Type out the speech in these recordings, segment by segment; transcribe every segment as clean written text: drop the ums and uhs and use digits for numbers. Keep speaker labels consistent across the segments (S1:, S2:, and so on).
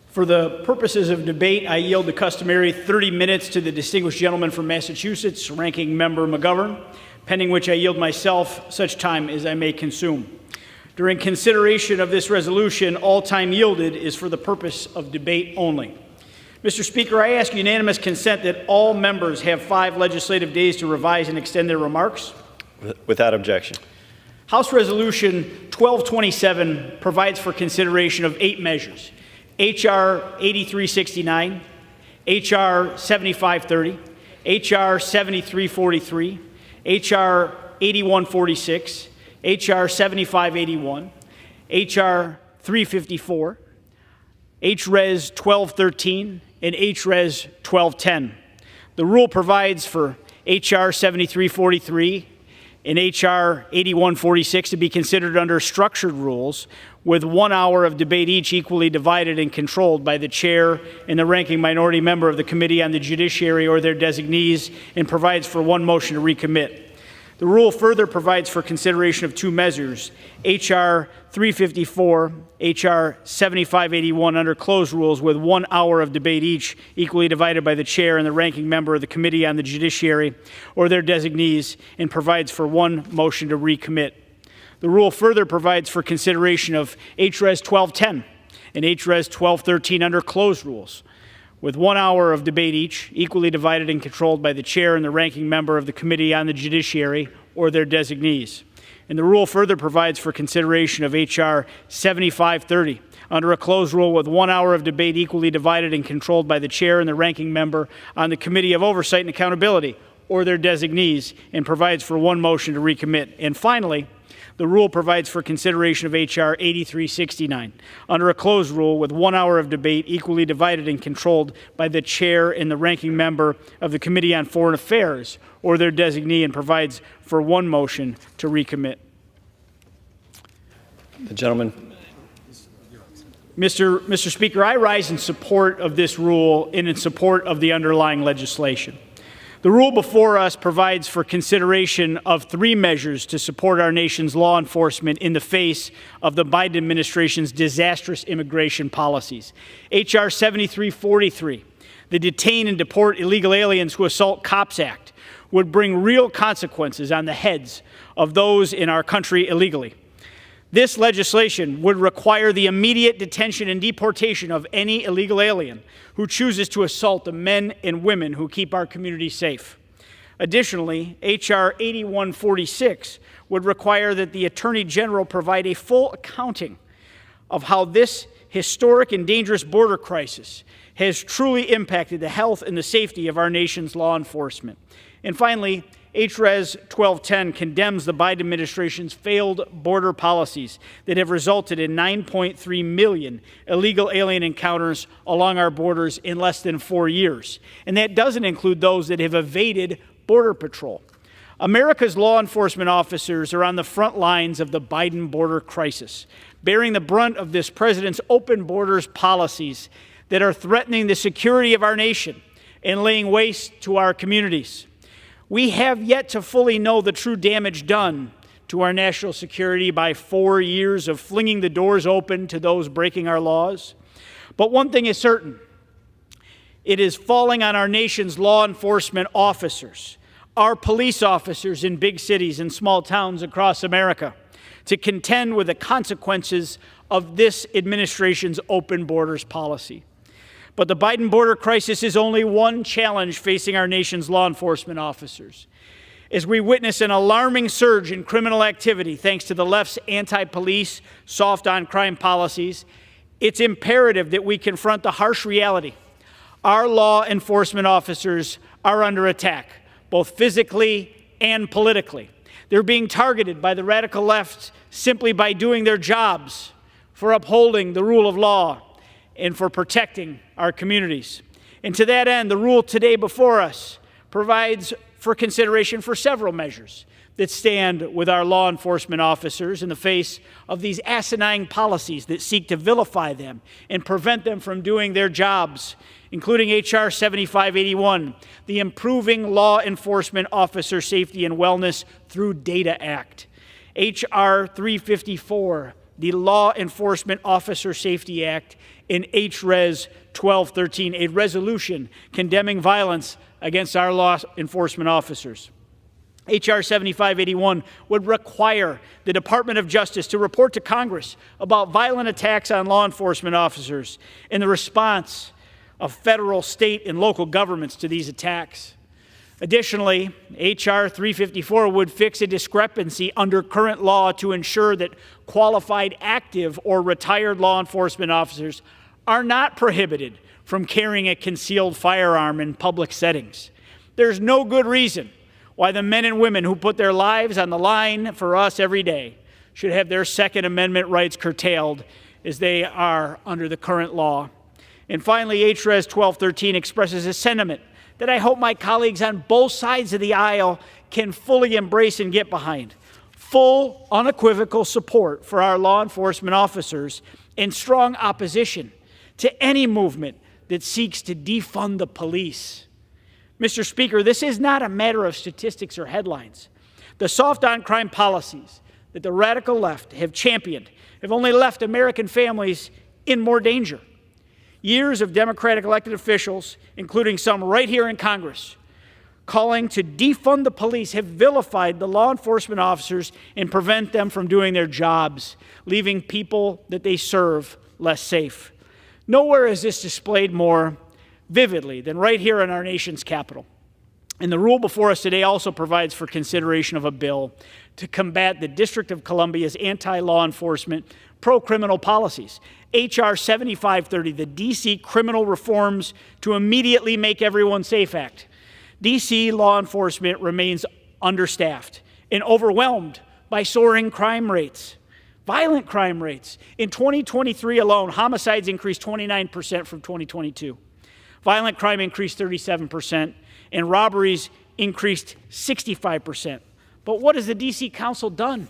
S1: For the purposes of debate, I yield the customary 30 minutes to the distinguished gentleman from Massachusetts, Ranking Member McGovern, pending which I yield myself such time as I may consume. During consideration of this resolution, all time yielded is for the purpose of debate only. Mr. Speaker, I ask unanimous consent that all members have 5 legislative days to revise and extend their remarks.
S2: Without objection.
S1: House Resolution 1227 provides for consideration of 8 measures: H.R. 8369, H.R. 7530, H.R. 7343, H.R. 8146, H.R. 7581, H.R. 354, H.Res. 1213, and H.Res. 1210. The rule provides for H.R. 7343 and H.R. 8146 to be considered under structured rules, with 1 hour of debate each, equally divided and controlled by the chair and the ranking minority member of the Committee on the Judiciary or their designees, and provides for 1 motion to recommit. The rule further provides for consideration of 2 measures, H.R. 354, H.R. 7581, under closed rules, with 1 hour of debate each, equally divided by the chair and the ranking member of the Committee on the Judiciary or their designees, and provides for 1 motion to recommit. The rule further provides for consideration of H.Res. 1210 and H.Res. 1213 under closed rules, with 1 hour of debate each, equally divided and controlled by the chair and the ranking member of the Committee on the Judiciary or their designees. And the rule further provides for consideration of H.R. 7530 under a closed rule, with 1 hour of debate equally divided and controlled by the chair and the ranking member on the Committee of Oversight and Accountability or their designees, and provides for 1 motion to recommit. And finally, the rule provides for consideration of H.R. 8369 under a closed rule, with 1 hour of debate equally divided and controlled by the chair and the ranking member of the Committee on Foreign Affairs or their designee, and provides for 1 motion to recommit.
S2: The gentleman.
S1: Mr. Speaker, I rise in support of this rule and in support of the underlying legislation. The rule before us provides for consideration of 3 measures to support our nation's law enforcement in the face of the Biden administration's disastrous immigration policies. H.R. 7343, the Detain and Deport Illegal Aliens Who Assault Cops Act, would bring real consequences on the heads of those in our country illegally. This legislation would require the immediate detention and deportation of any illegal alien who chooses to assault the men and women who keep our community safe. Additionally, H.R. 8146 would require that the Attorney General provide a full accounting of how this historic and dangerous border crisis has truly impacted the health and the safety of our nation's law enforcement. And finally, H.Res. 1210 condemns the Biden administration's failed border policies that have resulted in 9.3 million illegal alien encounters along our borders in less than 4 years. And that doesn't include those that have evaded Border Patrol. America's law enforcement officers are on the front lines of the Biden border crisis, bearing the brunt of this president's open borders policies that are threatening the security of our nation and laying waste to our communities. We have yet to fully know the true damage done to our national security by 4 years of flinging the doors open to those breaking our laws. But one thing is certain: it is falling on our nation's law enforcement officers, our police officers in big cities and small towns across America, to contend with the consequences of this administration's open borders policy. But the Biden border crisis is only one challenge facing our nation's law enforcement officers. As we witness an alarming surge in criminal activity thanks to the left's anti-police, soft-on-crime policies, it's imperative that we confront the harsh reality. Our law enforcement officers are under attack, both physically and politically. They're being targeted by the radical left simply by doing their jobs, for upholding the rule of law, and for protecting our communities. And to that end, the rule today before us provides for consideration for several measures that stand with our law enforcement officers in the face of these asinine policies that seek to vilify them and prevent them from doing their jobs, including H.R. 7581, the Improving Law Enforcement Officer Safety and Wellness Through Data Act, H.R. 354, the Law Enforcement Officer Safety Act, in HRes 1213, a resolution condemning violence against our law enforcement officers. H.R. 7581 would require the Department of Justice to report to Congress about violent attacks on law enforcement officers and the response of federal, state, and local governments to these attacks. Additionally, H.R. 354 would fix a discrepancy under current law to ensure that qualified active or retired law enforcement officers are not prohibited from carrying a concealed firearm in public settings. There's no good reason why the men and women who put their lives on the line for us every day should have their Second Amendment rights curtailed as they are under the current law. And finally, HRes 1213 expresses a sentiment that I hope my colleagues on both sides of the aisle can fully embrace and get behind. Full, unequivocal support for our law enforcement officers and strong opposition to any movement that seeks to defund the police. Mr. Speaker, this is not a matter of statistics or headlines. The soft-on-crime policies that the radical left have championed have only left American families in more danger. Years of Democratic elected officials, including some right here in Congress, calling to defund the police have vilified the law enforcement officers and prevent them from doing their jobs, leaving people that they serve less safe. Nowhere is this displayed more vividly than right here in our nation's capital. And the rule before us today also provides for consideration of a bill to combat the District of Columbia's anti-law enforcement, pro-criminal policies. H.R. 7530, the D.C. Criminal Reforms to Immediately Make Everyone Safe Act. D.C. law enforcement remains understaffed and overwhelmed by soaring crime rates, violent crime rates. In 2023 alone, homicides increased 29% from 2022. Violent crime increased 37%, and robberies increased 65%. But what has the D.C. Council done?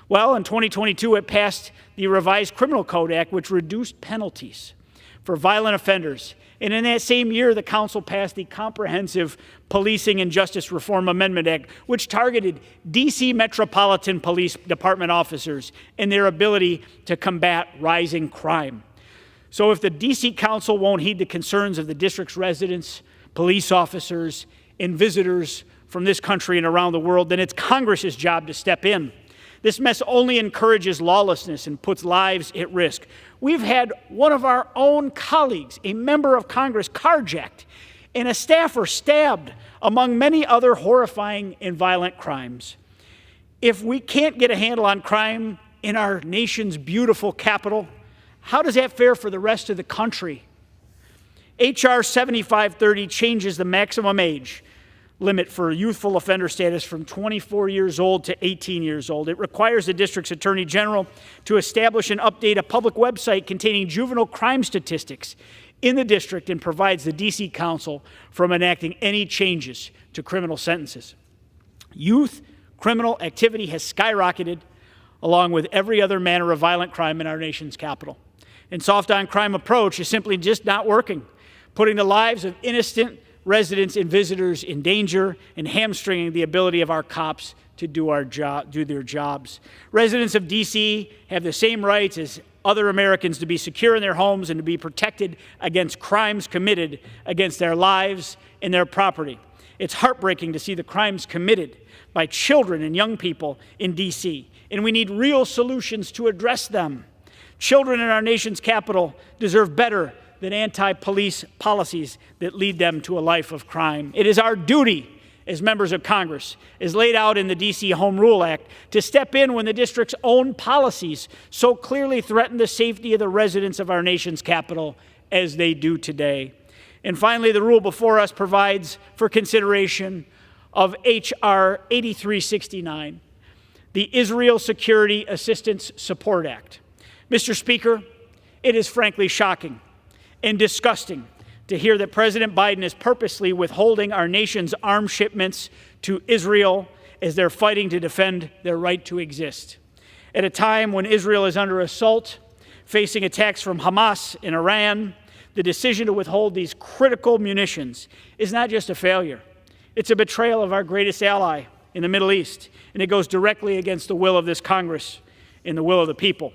S1: Well, in 2022, it passed the Revised Criminal Code Act, which reduced penalties for violent offenders. And in that same year, the Council passed the Comprehensive Policing and Justice Reform Amendment Act, which targeted D.C. Metropolitan Police Department officers and their ability to combat rising crime. So if the D.C. Council won't heed the concerns of the district's residents, police officers, and visitors from this country and around the world, then it's Congress's job to step in. This mess only encourages lawlessness and puts lives at risk. We've had one of our own colleagues, a member of Congress, carjacked and a staffer stabbed, among many other horrifying and violent crimes. If we can't get a handle on crime in our nation's beautiful capital, how does that fare for the rest of the country? H.R. 7530 changes the maximum age limit for youthful offender status from 24 years old to 18 years old. It requires the district's attorney general to establish and update a public website containing juvenile crime statistics in the district and provides the D.C. Council from enacting any changes to criminal sentences. Youth criminal activity has skyrocketed along with every other manner of violent crime in our nation's capital. And soft-on-crime approach is simply just not working, putting the lives of innocent residents and visitors in danger and hamstringing the ability of our cops to do their jobs. Residents of D.C. have the same rights as other Americans to be secure in their homes and to be protected against crimes committed against their lives and their property. It's heartbreaking to see the crimes committed by children and young people in D.C., and we need real solutions to address them. Children in our nation's capital deserve better than anti-police policies that lead them to a life of crime. It is our duty as members of Congress, as laid out in the D.C. Home Rule Act, to step in when the district's own policies so clearly threaten the safety of the residents of our nation's capital as they do today. And finally, the rule before us provides for consideration of H.R. 8369, the Israel Security Assistance Support Act. Mr. Speaker, it is frankly shocking and disgusting to hear that President Biden is purposely withholding our nation's arms shipments to Israel as they're fighting to defend their right to exist. At a time when Israel is under assault, facing attacks from Hamas and Iran, the decision to withhold these critical munitions is not just a failure. It's a betrayal of our greatest ally in the Middle East, and it goes directly against the will of this Congress and the will of the people.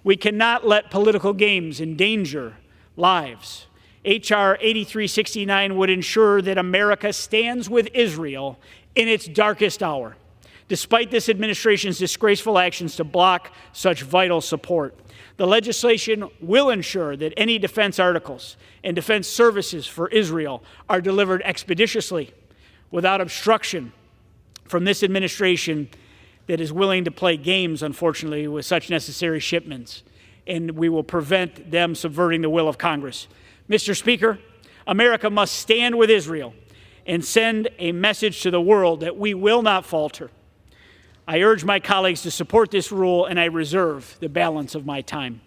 S1: We cannot let political games endanger lives. H.R. 8369 would ensure that America stands with Israel in its darkest hour, despite this administration's disgraceful actions to block such vital support. The legislation will ensure that any defense articles and defense services for Israel are delivered expeditiously, without obstruction from this administration that is willing to play games, unfortunately, with such necessary shipments, and we will prevent them subverting the will of Congress. Mr. Speaker, America must stand with Israel and send a message to the world that we will not falter. I urge my colleagues to support this rule, and I reserve the balance of my time.